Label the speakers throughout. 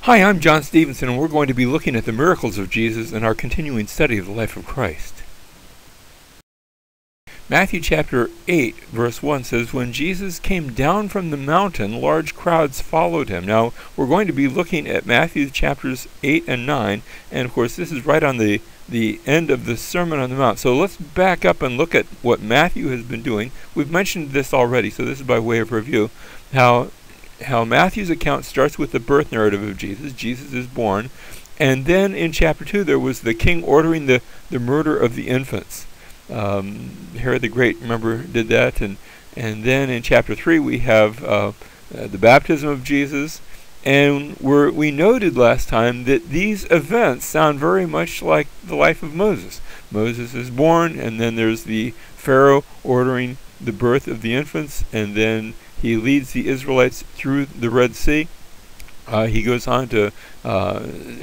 Speaker 1: Hi, I'm John Stevenson, and we're going to be looking at the miracles of Jesus in our continuing study of the life of Christ. Matthew chapter 8, verse 1 says, "When Jesus came down from the mountain, large crowds followed him." Now, we're going to be looking at Matthew chapters 8 and 9, and of course this is right on the end of the Sermon on the Mount. So let's back up and look at what Matthew has been doing. We've mentioned this already, so this is by way of review, how Matthew's account starts with the birth narrative of Jesus. Jesus is born, and then in chapter 2 there was the king ordering the murder of the infants. Herod the Great, remember, did that, and then in chapter 3 we have the baptism of Jesus, and we noted last time that these events sound very much like the life of Moses. Moses is born, and then there's the Pharaoh ordering the birth of the infants, and then he leads the Israelites through the Red Sea. He goes on to,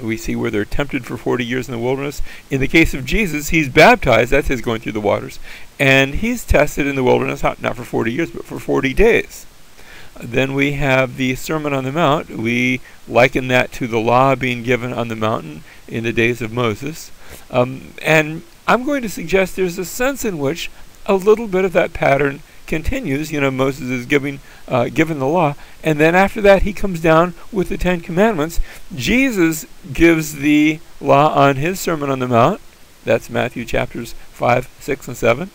Speaker 1: we see where they're tempted for 40 years in the wilderness. In the case of Jesus, he's baptized, that's his going through the waters, and he's tested in the wilderness, not for 40 years, but for 40 days. Then we have the Sermon on the Mount. We liken that to the law being given on the mountain in the days of Moses. And I'm going to suggest there's a sense in which a little bit of that pattern continues. You know, Moses is given the law, and then after that he comes down with the 10 Commandments. Jesus gives the law on his Sermon on the Mount. That's Matthew chapters 5, 6, and 7.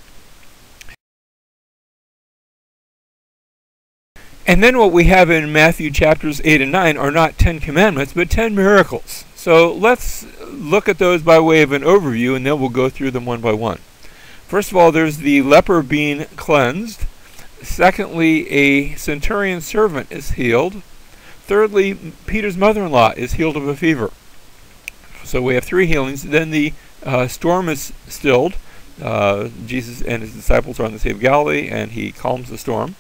Speaker 1: And then what we have in Matthew chapters 8 and 9 are not 10 Commandments, but 10 miracles. So let's look at those by way of an overview, and then we'll go through them one by one. First of all, there's the leper being cleansed. Secondly, a centurion servant is healed. Thirdly, Peter's mother-in-law is healed of a fever. So we have 3 healings. Then the storm is stilled. Jesus and his disciples are on the Sea of Galilee, and he calms the storm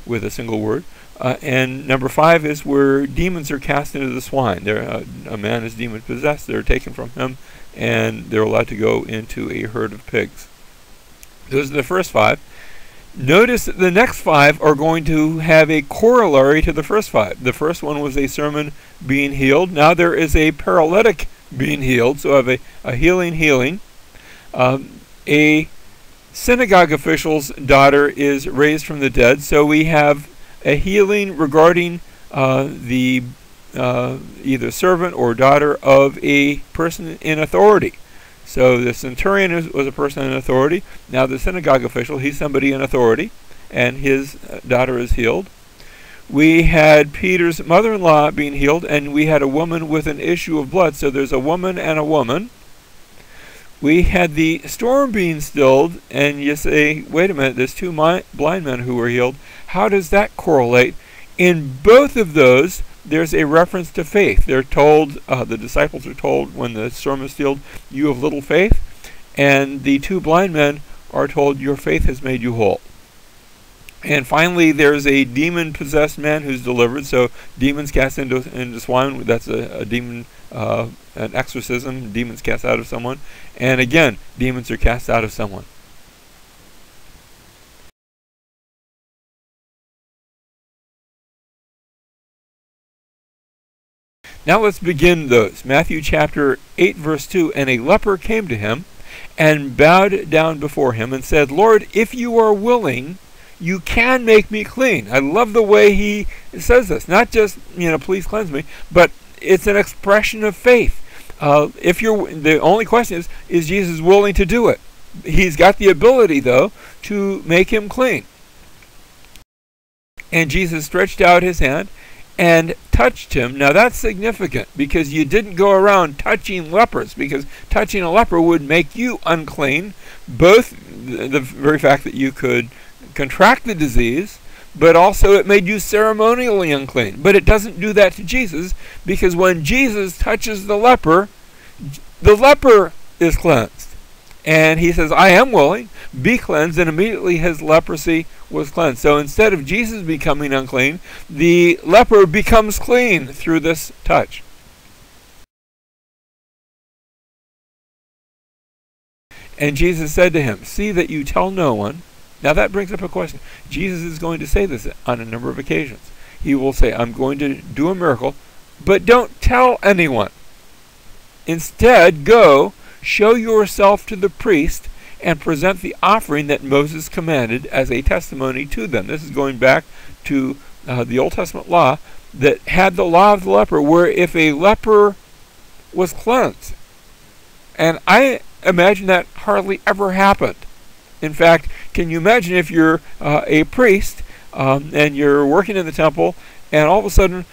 Speaker 1: with a single word. And number 5 is where demons are cast into the swine. A man is demon-possessed. They're taken from him, and they're allowed to go into a herd of pigs. Those are the first 5. Notice that the next 5 are going to have a corollary to the first 5. The first one was a sermon being healed. Now there is a paralytic being healed, so I have a healing. A synagogue official's daughter is raised from the dead, so we have a healing regarding the either servant or daughter of a person in authority. So the centurion was a person in authority. Now the synagogue official, he's somebody in authority, and his daughter is healed. We had Peter's mother-in-law being healed, and we had a woman with an issue of blood. So there's a woman and a woman. We had the storm being stilled, and you say, wait a minute, there's 2 blind men who were healed. How does that correlate? In both of those, there's a reference to faith. They're told, the disciples are told when the storm is stilled, you have little faith. And the 2 blind men are told, your faith has made you whole. And finally, there's a demon-possessed man who's delivered. So demons cast into swine, that's a demon, an exorcism, demons cast out of someone. And again, demons are cast out of someone. Now let's begin those. Matthew chapter 8, verse 2, "And a leper came to him and bowed down before him and said, 'Lord, if you are willing, you can make me clean.'" I love the way he says this. Not just, please cleanse me, but it's an expression of faith. The only question is Jesus willing to do it? He's got the ability, though, to make him clean. And Jesus stretched out his hand and touched him. Now that's significant, because you didn't go around touching lepers, because touching a leper would make you unclean. Both the very fact that you could contract the disease, but also it made you ceremonially unclean. But it doesn't do that to Jesus, because when Jesus touches the leper is cleansed. And he says, I am willing, be cleansed, and immediately his leprosy was cleansed. So instead of Jesus becoming unclean, the leper becomes clean through this touch. And Jesus said to him, "See that you tell no one." Now that brings up a question. Jesus is going to say this on a number of occasions. He will say, I'm going to do a miracle. but don't tell anyone. Instead, go, show yourself to the priest, and present the offering that Moses commanded as a testimony to them. This is going back to the Old Testament law that had the law of the leper, where if a leper was cleansed, and I imagine that hardly ever happened. In fact, can you imagine if you're a priest and you're working in the temple, and all of a sudden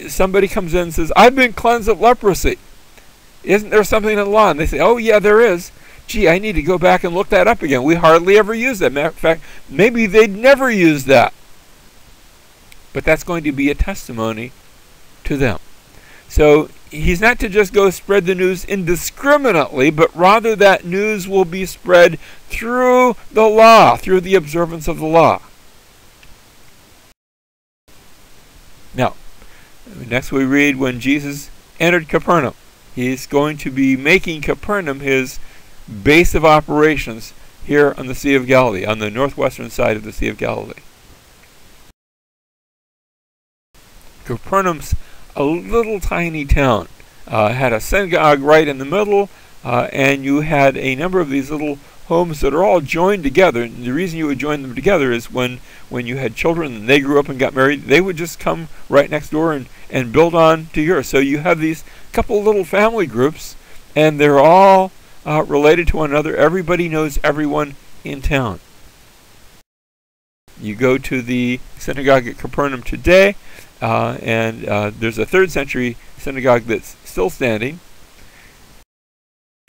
Speaker 1: somebody comes in and says, "I've been cleansed of leprosy. Isn't there something in the law?" And they say, "Oh yeah, there is. Gee, I need to go back and look that up again. We hardly ever use that." Matter of fact, maybe they'd never use that. But that's going to be a testimony to them. So he's not to just go spread the news indiscriminately, but rather that news will be spread through the law, through the observance of the law. Now, next we read when Jesus entered Capernaum. He's going to be making Capernaum his base of operations here on the Sea of Galilee, on the northwestern side of the Sea of Galilee. Capernaum's a little tiny town. Had a synagogue right in the middle, and you had a number of these little homes that are all joined together. And the reason you would join them together is when you had children and they grew up and got married, they would just come right next door and build on to yours. So you have these couple little family groups, and they're all related to one another. Everybody knows everyone in town. You go to the synagogue at Capernaum today, and there's a 3rd century synagogue that's still standing.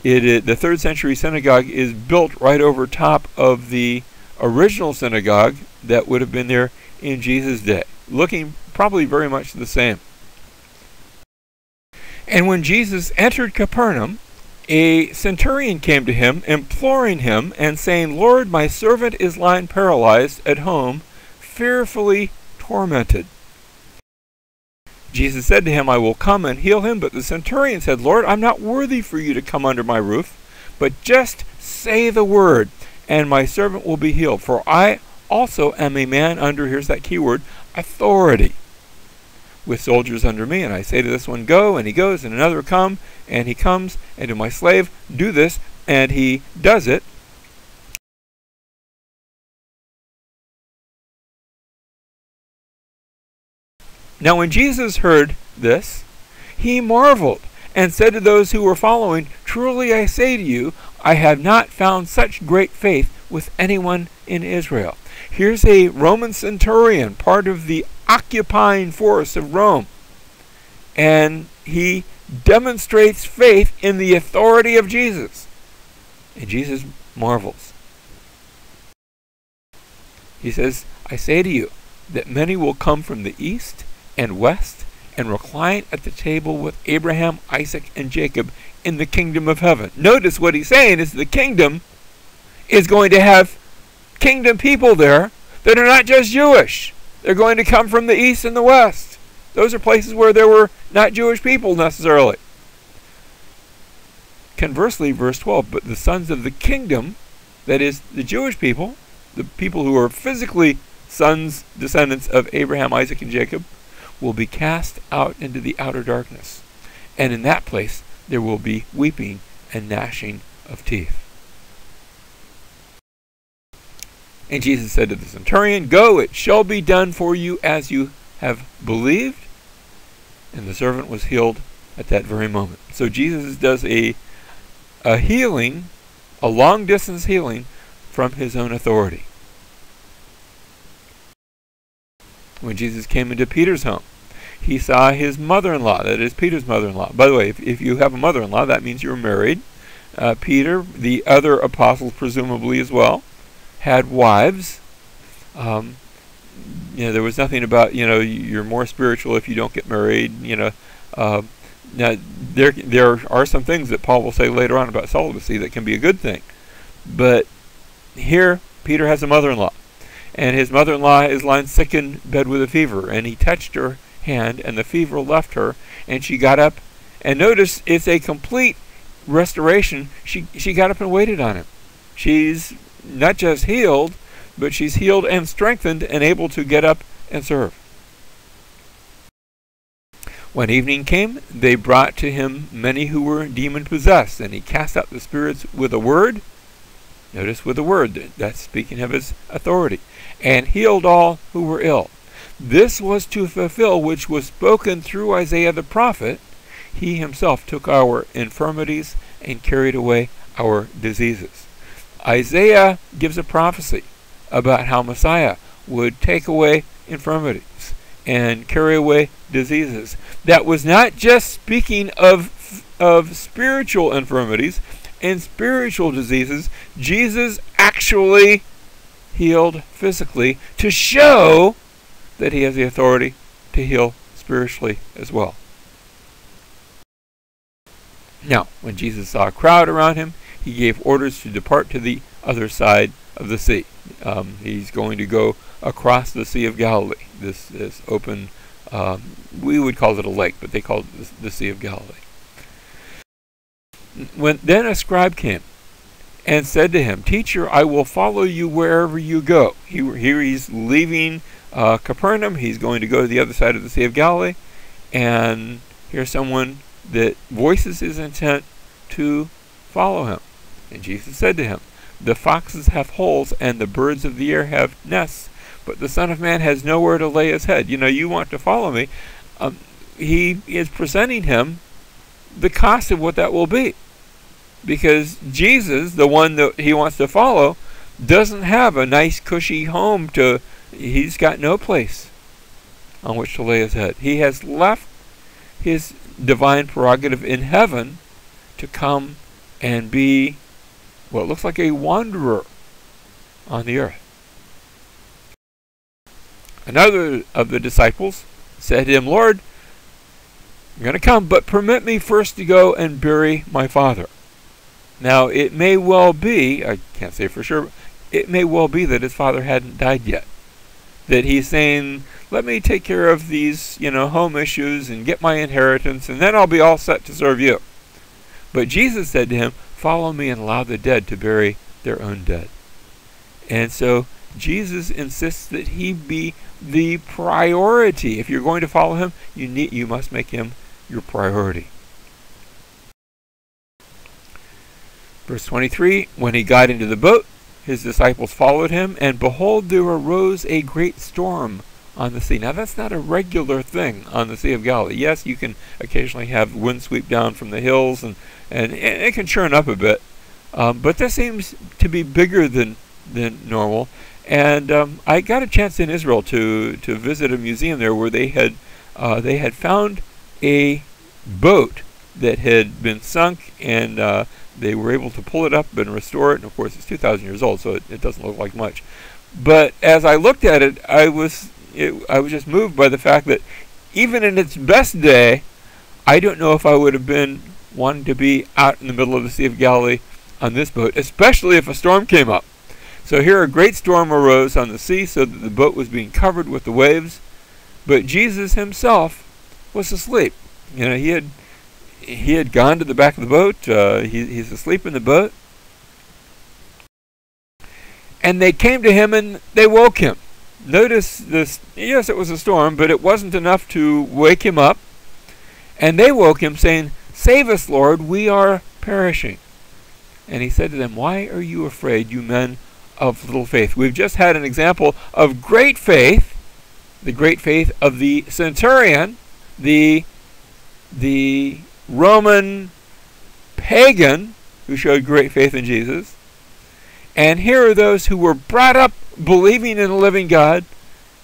Speaker 1: The 3rd century synagogue is built right over top of the original synagogue that would have been there in Jesus' day, looking probably very much the same. And when Jesus entered Capernaum, a centurion came to him, imploring him and saying, "Lord, my servant is lying paralyzed at home, fearfully tormented." Jesus said to him, "I will come and heal him." But the centurion said, "Lord, I'm not worthy for you to come under my roof, but just say the word, and my servant will be healed. For I also am a man under," here's that key word, "authority, with soldiers under me. And I say to this one, go, and he goes, and another, come, and he comes, and to my slave, do this, and he does it." Now when Jesus heard this, he marveled, and said to those who were following, "Truly I say to you, I have not found such great faith with anyone in Israel." Here's a Roman centurion, part of the occupying force of Rome, and he demonstrates faith in the authority of Jesus. And Jesus marvels. He says, "I say to you that many will come from the east and west and recline at the table with Abraham, Isaac, and Jacob in the kingdom of heaven." Notice what he's saying is the kingdom is going to have kingdom people there that are not just Jewish. They're going to come from the east and the west. Those are places where there were not Jewish people necessarily. Conversely, verse 12, "But the sons of the kingdom," that is, the Jewish people, the people who are physically sons, descendants of Abraham, Isaac, and Jacob, "will be cast out into the outer darkness. And in that place there will be weeping and gnashing of teeth." And Jesus said to the centurion, "Go, it shall be done for you as you have believed." And the servant was healed at that very moment. So Jesus does a healing, a long-distance healing, from his own authority. When Jesus came into Peter's home, he saw his mother-in-law, that is Peter's mother-in-law. By the way, if you have a mother-in-law, that means you're married. Peter, the other apostles presumably as well, had wives. There was nothing about, you're more spiritual if you don't get married. Now there are some things that Paul will say later on about celibacy that can be a good thing. But here, Peter has a mother-in-law, and his mother-in-law is lying sick in bed with a fever, and he touched her hand, and the fever left her, and she got up. And notice, it's a complete restoration. She got up and waited on him. She's not just healed, but she's healed and strengthened and able to get up and serve. When evening came, they brought to him many who were demon-possessed, and he cast out the spirits with a word. Notice, with a word, that's speaking of his authority, and healed all who were ill. This was to fulfill which was spoken through Isaiah the prophet. He himself took our infirmities and carried away our diseases. Isaiah gives a prophecy about how Messiah would take away infirmities and carry away diseases. That was not just speaking of spiritual infirmities and spiritual diseases. Jesus actually healed physically to show that he has the authority to heal spiritually as well. Now, when Jesus saw a crowd around him, he gave orders to depart to the other side of the sea. He's going to go across the Sea of Galilee. This open, we would call it a lake, but they called it the Sea of Galilee. Then a scribe came and said to him, "Teacher, I will follow you wherever you go." Here he's leaving Capernaum. He's going to go to the other side of the Sea of Galilee. And here's someone that voices his intent to follow him. And Jesus said to him, "The foxes have holes and the birds of the air have nests, but the Son of Man has nowhere to lay his head." You want to follow me. He is presenting him the cost of what that will be. Because Jesus, the one that he wants to follow, doesn't have a nice cushy home he's got no place on which to lay his head. He has left his divine prerogative in heaven to come and be what looks like a wanderer on the earth. Another of the disciples said to him, "Lord, I'm going to come, but permit me first to go and bury my father." Now, it may well be, I can't say for sure, it may well be that his father hadn't died yet. That he's saying, let me take care of these, home issues and get my inheritance, and then I'll be all set to serve you. But Jesus said to him, "Follow me and allow the dead to bury their own dead." And so Jesus insists that he be the priority. If you're going to follow him, you must make him your priority. Verse 23, when he got into the boat, his disciples followed him, and behold, there arose a great storm on the sea. Now, that's not a regular thing on the Sea of Galilee. Yes, you can occasionally have wind sweep down from the hills, and it can churn up a bit. But this seems to be bigger than normal. And I got a chance in Israel to visit a museum there where they had found a boat that had been sunk, and they were able to pull it up and restore it. And of course, it's 2,000 years old, so it doesn't look like much. But as I looked at it, I was just moved by the fact that even in its best day, I don't know if I would have been wanting to be out in the middle of the Sea of Galilee on this boat, especially if a storm came up. So here a great storm arose on the sea, so that the boat was being covered with the waves. But Jesus himself was asleep. He had gone to the back of the boat. He's asleep in the boat. And they came to him and they woke him. Notice this. Yes, it was a storm, but it wasn't enough to wake him up. And they woke him, saying, "Save us, Lord, we are perishing." And he said to them, "Why are you afraid, you men of little faith?" We've just had an example of great faith, the great faith of the Centurion, the Roman pagan who showed great faith in Jesus. And here are those who were brought up believing in a living God,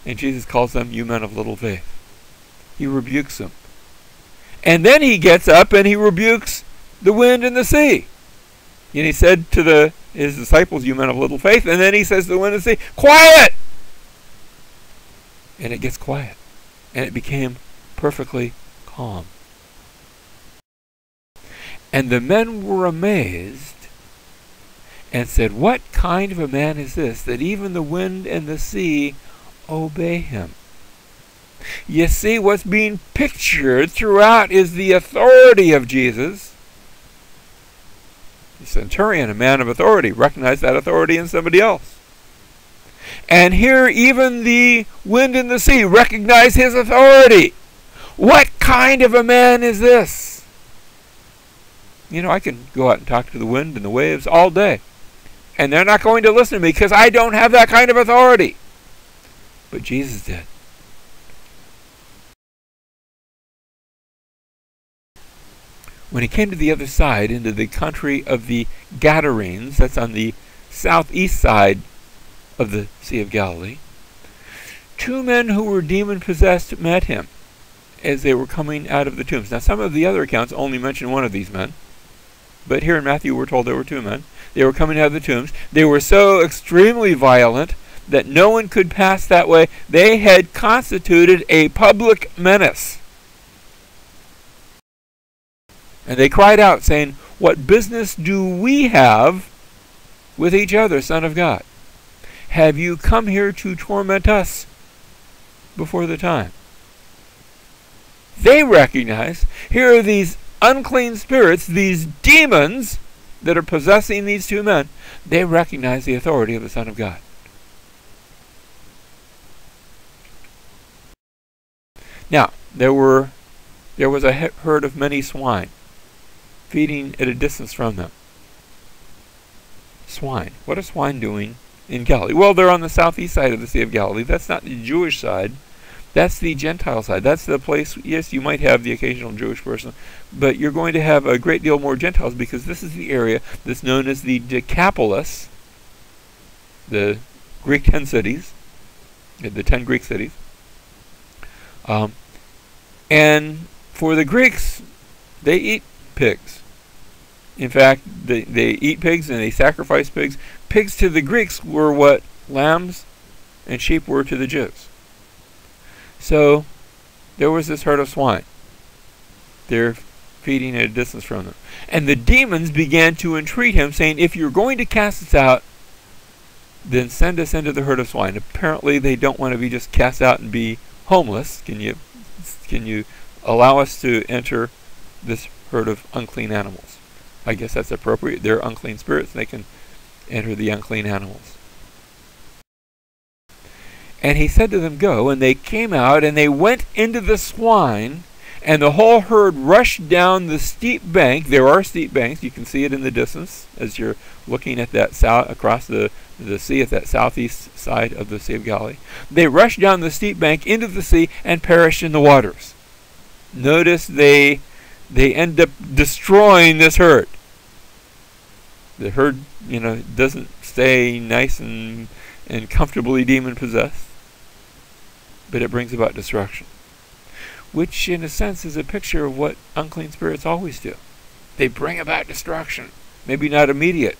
Speaker 1: and Jesus calls them, "You men of little faith." He rebukes them. And then he gets up and he rebukes the wind and the sea. And he said to his disciples, "You men of little faith," and then he says to the wind and the sea, "Quiet!" And it gets quiet. And it became perfectly calm. And the men were amazed and said, "What kind of a man is this, that even the wind and the sea obey him?" You see, what's being pictured throughout is the authority of Jesus. The Centurion, a man of authority, recognized that authority in somebody else. And here even the wind and the sea recognize his authority. What kind of a man is this? You know, I can go out and talk to the wind and the waves all day, and they're not going to listen to me because I don't have that kind of authority. But Jesus did. When he came to the other side, into the country of the Gadarenes, that's on the southeast side of the Sea of Galilee, 2 men who were demon-possessed met him as they were coming out of the tombs. Now, some of the other accounts only mention one of these men, but here in Matthew we're told there were 2 men. They were coming out of the tombs. They were so extremely violent that no one could pass that way. They had constituted a public menace. And they cried out, saying, "What business do we have with each other, Son of God? Have you come here to torment us before the time?" They recognize, here are these unclean spirits, these demons that are possessing these 2 men. They recognize the authority of the Son of God. Now, there was a herd of many swine feeding at a distance from them. Swine. What are swine doing in Galilee? Well, they're on the southeast side of the Sea of Galilee. That's not the Jewish side. That's the Gentile side. That's the place, yes, you might have the occasional Jewish person, but you're going to have a great deal more Gentiles because this is the area that's known as the Decapolis, the Greek 10 cities, the 10 Greek cities. And for the Greeks, they eat pigs. In fact, they eat pigs and they sacrifice pigs. Pigs to the Greeks were what lambs and sheep were to the Jews. So there was this herd of swine. They're feeding at a distance from them. And the demons began to entreat him, saying, "If you're going to cast us out, then send us into the herd of swine." Apparently they don't want to be just cast out and be homeless. Can you allow us to enter this herd of unclean animals? I guess that's appropriate. They're unclean spirits. They can enter the unclean animals. And he said to them, "Go." And they came out, and they went into the swine, and the whole herd rushed down the steep bank. There are steep banks. You can see it in the distance as you're looking at that across the sea at that southeast side of the Sea of Galilee. They rushed down the steep bank into the sea and perished in the waters. Notice they end up destroying this herd. The herd, doesn't stay nice and comfortably demon-possessed, but it brings about destruction, which in a sense is a picture of what unclean spirits always do. They bring about destruction. Maybe not immediate,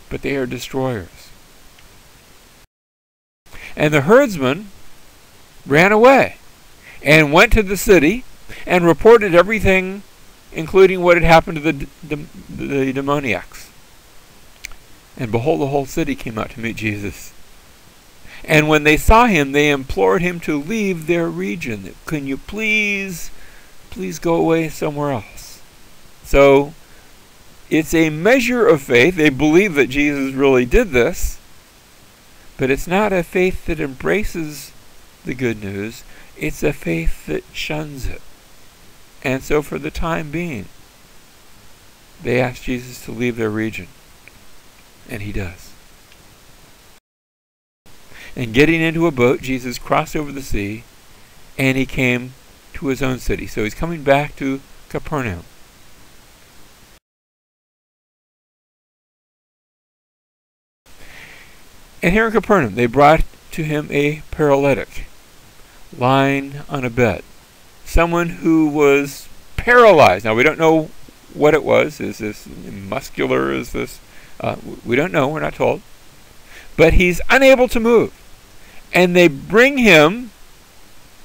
Speaker 1: but they are destroyers. And the herdsman ran away and went to the city and reported everything, including what had happened to the demoniacs. And behold, the whole city came out to meet Jesus. And when they saw him, they implored him to leave their region. "Can you please go away somewhere else?" So it's a measure of faith. They believe that Jesus really did this, but it's not a faith that embraces the good news. It's a faith that shuns it. And so for the time being, they ask Jesus to leave their region. And he does. And getting into a boat, Jesus crossed over the sea, and he came to his own city. So he's coming back to Capernaum. And here in Capernaum, they brought to him a paralytic, lying on a bed. Someone who was paralyzed. Now, we don't know what it was. Is this muscular? Is this... we don't know. We're not told. But he's unable to move. And they bring him.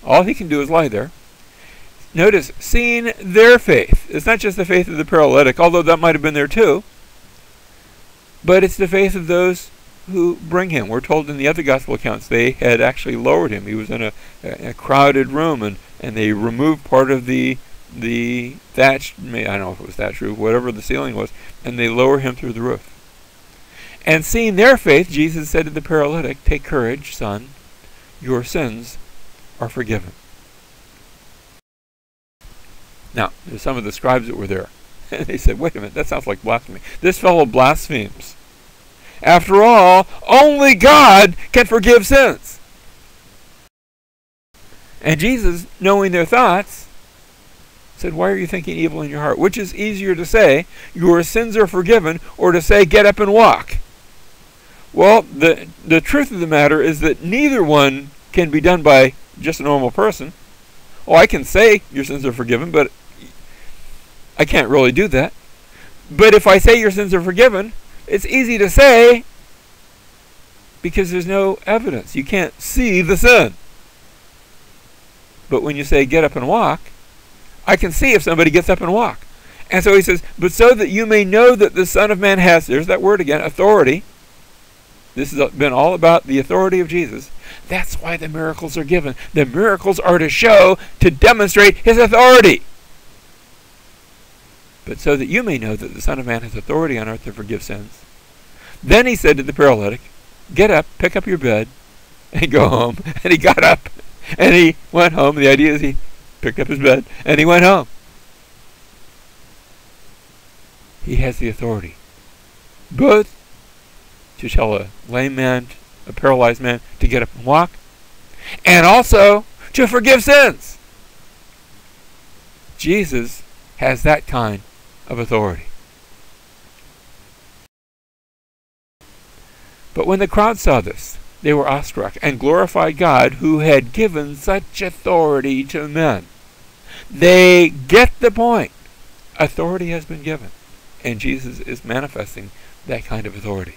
Speaker 1: All he can do is lie there. Notice, seeing their faith. It's not just the faith of the paralytic, although that might have been there too. But it's the faith of those who bring him. We're told in the other gospel accounts they had actually lowered him. He was in a crowded room, and they removed part of the thatch, I don't know if it was thatch roof, whatever the ceiling was, and they lower him through the roof. And seeing their faith, Jesus said to the paralytic, "Take courage, son, your sins are forgiven." Now, there's some of the scribes that were there. And they said, wait a minute, that sounds like blasphemy. This fellow blasphemes. After all, only God can forgive sins. And Jesus, knowing their thoughts, said, why are you thinking evil in your heart? Which is easier to say, your sins are forgiven, or to say, get up and walk? Well, the truth of the matter is that neither one can be done by just a normal person. Oh, I can say your sins are forgiven, but I can't really do that. But if I say your sins are forgiven, it's easy to say because there's no evidence. You can't see the sin. But when you say get up and walk, I can see if somebody gets up and walk. And so he says, but so that you may know that the Son of Man has, there's that word again, authority. This has been all about the authority of Jesus. That's why the miracles are given. The miracles are to show, to demonstrate his authority. But so that you may know that the Son of Man has authority on earth to forgive sins. Then he said to the paralytic, get up, pick up your bed, and go home. And he got up, and he went home. The idea is he picked up his bed, and he went home. He has the authority. Both to tell a lame man, a paralyzed man, to get up and walk, and also to forgive sins. Jesus has that kind of authority. But when the crowd saw this, they were awestruck and glorified God who had given such authority to men. They get the point. Authority has been given, and Jesus is manifesting that kind of authority.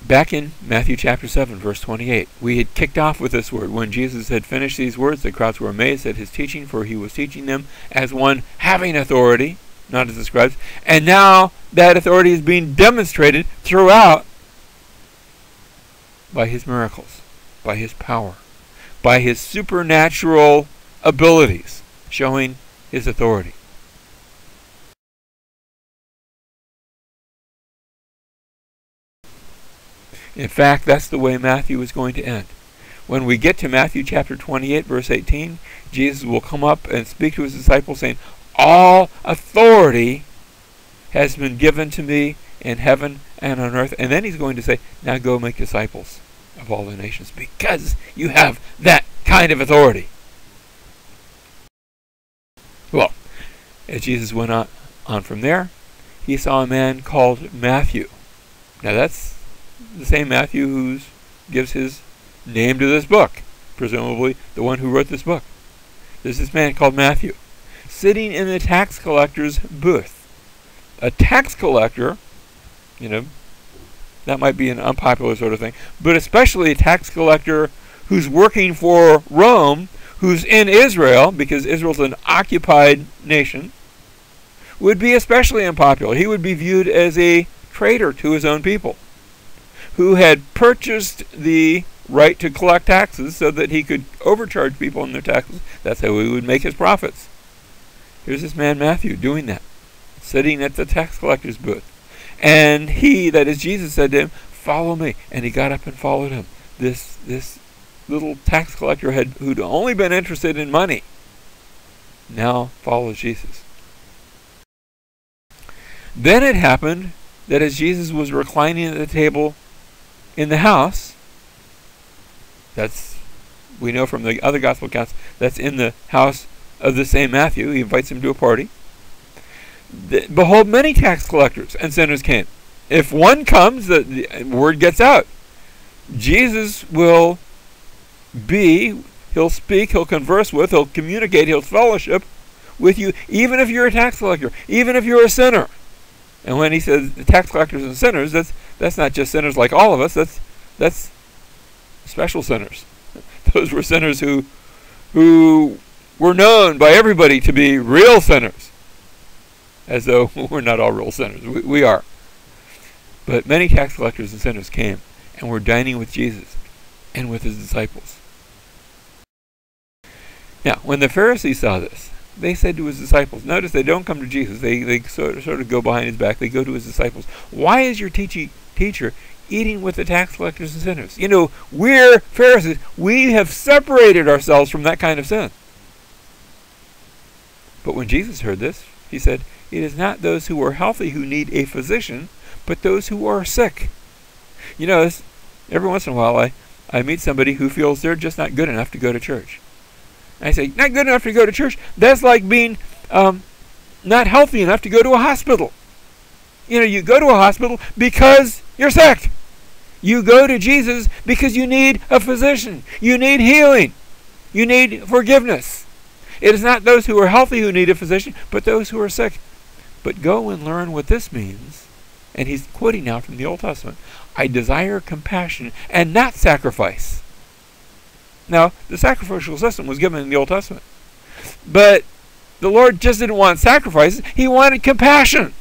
Speaker 1: Back in Matthew chapter 7, verse 28, we had kicked off with this word. When Jesus had finished these words, the crowds were amazed at his teaching, for he was teaching them as one having authority, not as the scribes. And now that authority is being demonstrated throughout by his miracles, by his power, by his supernatural abilities, showing his authority. In fact, that's the way Matthew is going to end. When we get to Matthew chapter 28, verse 18, Jesus will come up and speak to his disciples saying, all authority has been given to me in heaven and on earth. And then he's going to say, now go make disciples of all the nations, because you have that kind of authority. Well, as Jesus went on from there, he saw a man called Matthew. Now that's the same Matthew who gives his name to this book, presumably the one who wrote this book. There's this man called Matthew, sitting in the tax collector's booth. A tax collector, that might be an unpopular sort of thing, but especially a tax collector who's working for Rome, who's in Israel, because Israel's an occupied nation, would be especially unpopular. He would be viewed as a traitor to his own people, who had purchased the right to collect taxes so that he could overcharge people on their taxes. That's how he would make his profits. Here's this man Matthew doing that, sitting at the tax collector's booth. And he, that is Jesus, said to him, follow me. And he got up and followed him. This little tax collector who'd only been interested in money now follows Jesus. Then it happened that as Jesus was reclining at the table in the house, we know from the other gospel accounts, that's in the house of the same Matthew. He invites him to a party. Behold, many tax collectors and sinners came. If one comes, the word gets out. Jesus will he'll speak, he'll converse with, he'll communicate, he'll fellowship with you, even if you're a tax collector, even if you're a sinner. And when he says tax collectors and sinners, that's not just sinners like all of us, that's special sinners. Those were sinners who were known by everybody to be real sinners. As though we're not all real sinners. We are. But many tax collectors and sinners came and were dining with Jesus and with his disciples. Now, when the Pharisees saw this, they said to his disciples, notice they don't come to Jesus, they sort of go behind his back, they go to his disciples. Why is your teacher eating with the tax collectors and sinners. You know, we're Pharisees. We have separated ourselves from that kind of sin. But when Jesus heard this, he said, it is not those who are healthy who need a physician, but those who are sick. You know, every once in a while I meet somebody who feels they're just not good enough to go to church. And I say, not good enough to go to church? That's like being not healthy enough to go to a hospital. You know, you go to a hospital because you're sick. You go to Jesus because you need a physician. You need healing. You need forgiveness. It is not those who are healthy who need a physician, but those who are sick. But go and learn what this means. And he's quoting now from the Old Testament. I desire compassion and not sacrifice. Now, the sacrificial system was given in the Old Testament. But the Lord just didn't want sacrifices. He wanted compassion.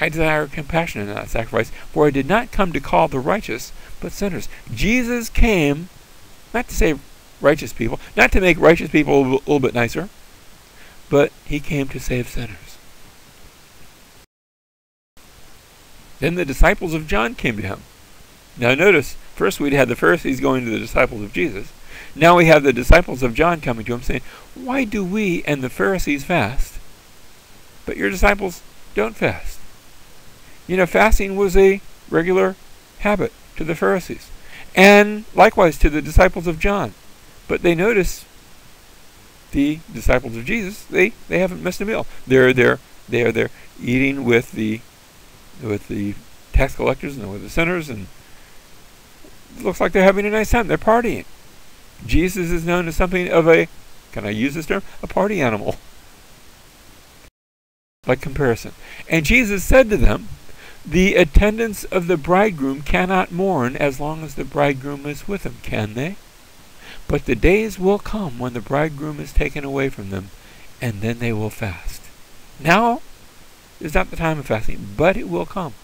Speaker 1: I desire compassion and not sacrifice, for I did not come to call the righteous, but sinners. Jesus came not to save righteous people, not to make righteous people a little bit nicer, but he came to save sinners. Then the disciples of John came to him. Now notice, first we'd had the Pharisees going to the disciples of Jesus. Now we have the disciples of John coming to him saying, why do we and the Pharisees fast, but your disciples don't fast? You know, fasting was a regular habit to the Pharisees, and likewise to the disciples of John. But they notice the disciples of Jesus, they haven't missed a meal. They are there eating with the tax collectors and with the sinners, and it looks like they're having a nice time. They're partying. Jesus is known as something of a, can I use this term? A party animal, by comparison. And Jesus said to them, the attendants of the bridegroom cannot mourn as long as the bridegroom is with them, can they? But the days will come when the bridegroom is taken away from them, and then they will fast. Now is not the time of fasting, but it will come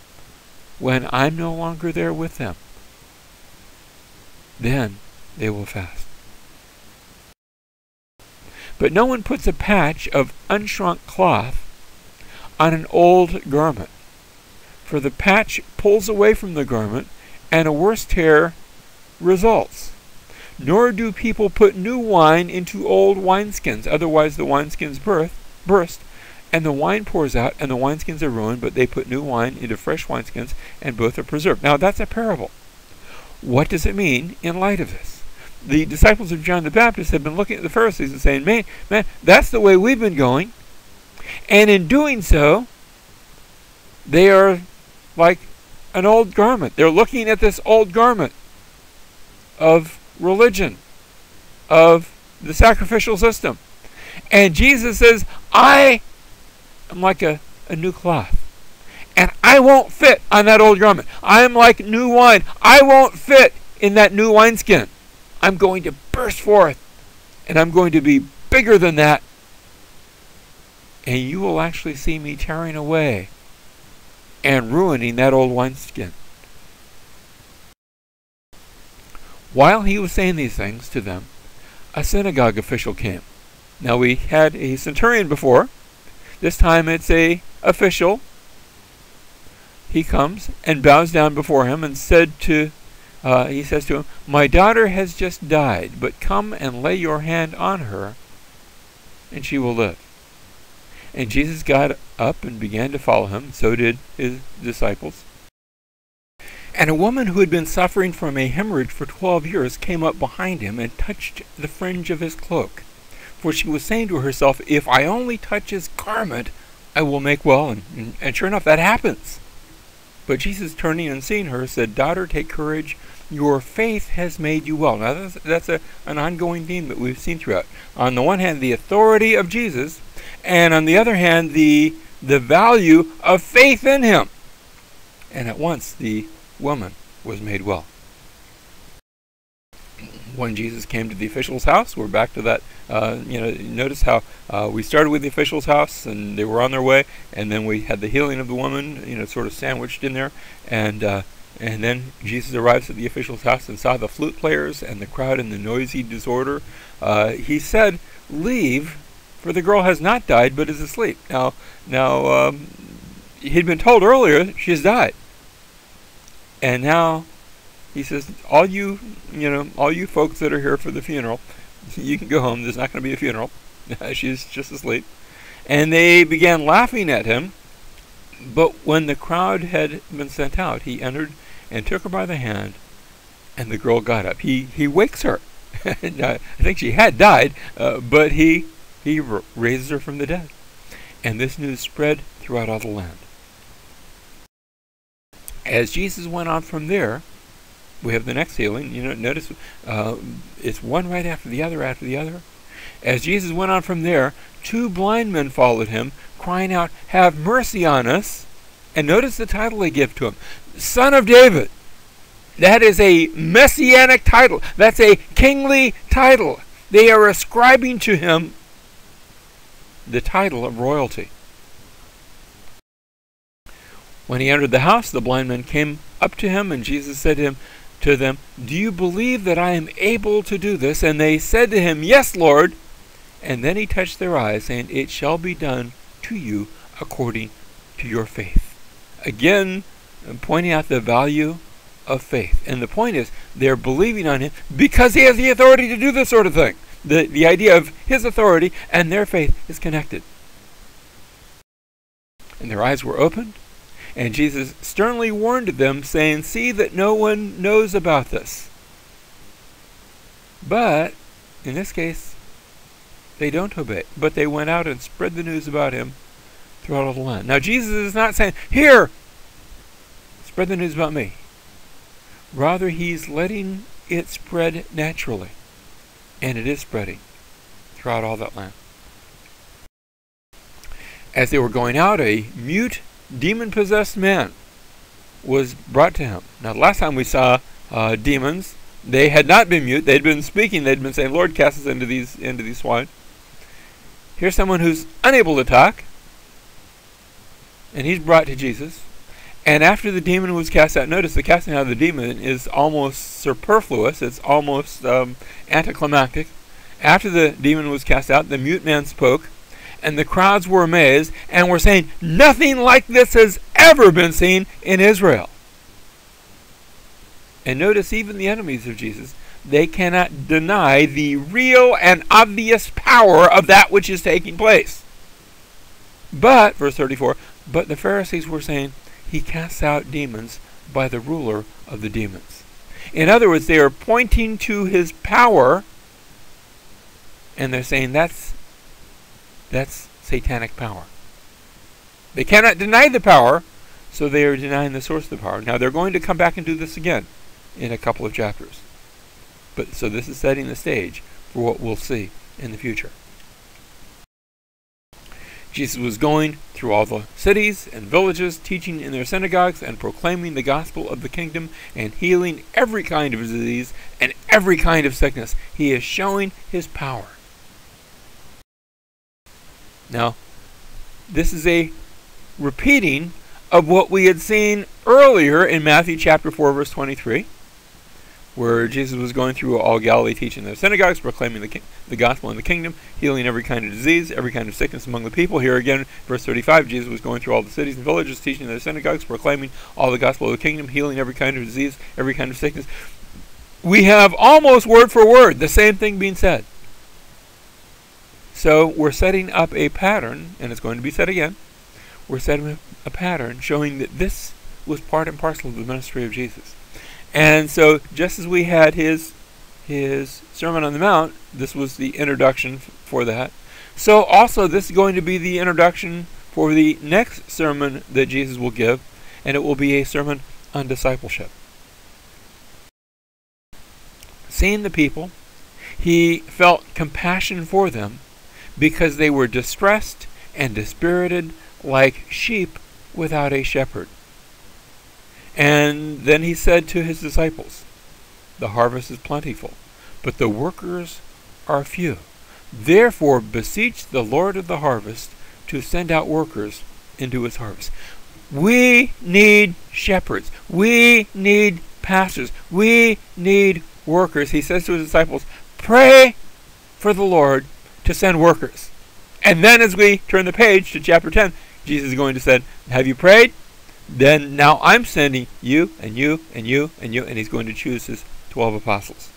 Speaker 1: when I'm no longer there with them. Then they will fast. But no one puts a patch of unshrunk cloth on an old garment, for the patch pulls away from the garment, and a worse tear results. Nor do people put new wine into old wineskins, otherwise the wineskins burst, and the wine pours out, and the wineskins are ruined, but they put new wine into fresh wineskins, and both are preserved. Now that's a parable. What does it mean in light of this? The disciples of John the Baptist have been looking at the Pharisees and saying, man, that's the way we've been going. And in doing so, they are like an old garment. They're looking at this old garment of religion, of the sacrificial system. And Jesus says, I am like a new cloth. And I won't fit on that old garment. I'm like new wine. I won't fit in that new wineskin. I'm going to burst forth, and I'm going to be bigger than that. And you will actually see me tearing away and ruining that old wineskin. While he was saying these things to them, a synagogue official came. Now we had a centurion before. This time it's a official. He comes and bows down before him and he says to him, my daughter has just died, but come and lay your hand on her, and she will live. And Jesus got up and began to follow him. So did his disciples. And a woman who had been suffering from a hemorrhage for 12 years came up behind him and touched the fringe of his cloak. For she was saying to herself, if I only touch his garment, I will make well. And sure enough, that happens. But Jesus, turning and seeing her, said, daughter, take courage. Your faith has made you well. Now, that's an ongoing theme that we've seen throughout. On the one hand, the authority of Jesus, and on the other hand, the value of faith in him. And at once, the woman was made well. When Jesus came to the official's house, we're back to that. Notice how we started with the official's house, and they were on their way, and then we had the healing of the woman, sort of sandwiched in there, and then Jesus arrives at the official's house and saw the flute players and the crowd in the noisy disorder. He said, "Leave, for the girl has not died, but is asleep." Now, he'd been told earlier she has died. And now he says, all you folks that are here for the funeral, you can go home. There's not going to be a funeral. She's just asleep. And they began laughing at him. But when the crowd had been sent out, he entered and took her by the hand, and the girl got up. He wakes her. I think she had died, but he raises her from the dead. And this news spread throughout all the land. As Jesus went on from there, we have the next healing. Notice it's one right after the other after the other. As Jesus went on from there, 2 blind men followed him, crying out, "Have mercy on us." And notice the title they give to him, Son of David. That is a messianic title. That's a kingly title. They are ascribing to him the title of royalty. When he entered the house, the blind men came up to him, and Jesus said to them, "Do you believe that I am able to do this?" And they said to him, "Yes, Lord." And then he touched their eyes, saying, "It shall be done to you according to your faith." Again, pointing out the value of faith. And the point is, they're believing on him because he has the authority to do this sort of thing. The idea of his authority and their faith is connected. And their eyes were opened, and Jesus sternly warned them, saying, "See that no one knows about this." But, in this case, they don't obey. But they went out and spread the news about him throughout all the land. Now, Jesus is not saying, "Here, spread the news about me." Rather, he's letting it spread naturally. And it is spreading throughout all that land. As they were going out, a mute, demon-possessed man was brought to him. Now, the last time we saw demons, they had not been mute. They'd been speaking. They'd been saying, "Lord, cast us into these swine." Here's someone who's unable to talk, and he's brought to Jesus. And after the demon was cast out, notice the casting out of the demon is almost superfluous. It's almost anticlimactic. After the demon was cast out, the mute man spoke, and the crowds were amazed and were saying, "Nothing like this has ever been seen in Israel." And notice even the enemies of Jesus, they cannot deny the real and obvious power of that which is taking place. But, verse 34, but the Pharisees were saying, "He casts out demons by the ruler of the demons." In other words, they are pointing to his power, and they're saying that's satanic power. They cannot deny the power, so they are denying the source of the power. Now, they're going to come back and do this again in a couple of chapters. But so this is setting the stage for what we'll see in the future. Jesus was going through all the cities and villages, teaching in their synagogues and proclaiming the gospel of the kingdom and healing every kind of disease and every kind of sickness. He is showing his power. Now, this is a repeating of what we had seen earlier in Matthew chapter 4, verse 23. Where Jesus was going through all Galilee, teaching their synagogues, proclaiming the gospel in the kingdom, healing every kind of disease, every kind of sickness among the people. Here again, verse 35, Jesus was going through all the cities and villages, teaching their synagogues, proclaiming all the gospel of the kingdom, healing every kind of disease, every kind of sickness. We have almost word for word the same thing being said. So we're setting up a pattern, and it's going to be said again. We're setting up a pattern showing that this was part and parcel of the ministry of Jesus. And so, just as we had his Sermon on the Mount, this was the introduction for that. So also, this is going to be the introduction for the next sermon that Jesus will give, and it will be a sermon on discipleship. Seeing the people, he felt compassion for them because they were distressed and dispirited like sheep without a shepherd. And then he said to his disciples, "The harvest is plentiful, but the workers are few. Therefore beseech the Lord of the harvest to send out workers into his harvest." We need shepherds. We need pastors. We need workers. He says to his disciples, pray for the Lord to send workers. And then as we turn the page to chapter 10, Jesus is going to say, have you prayed? then now I'm sending you and you and you and you, and he's going to choose his 12 apostles.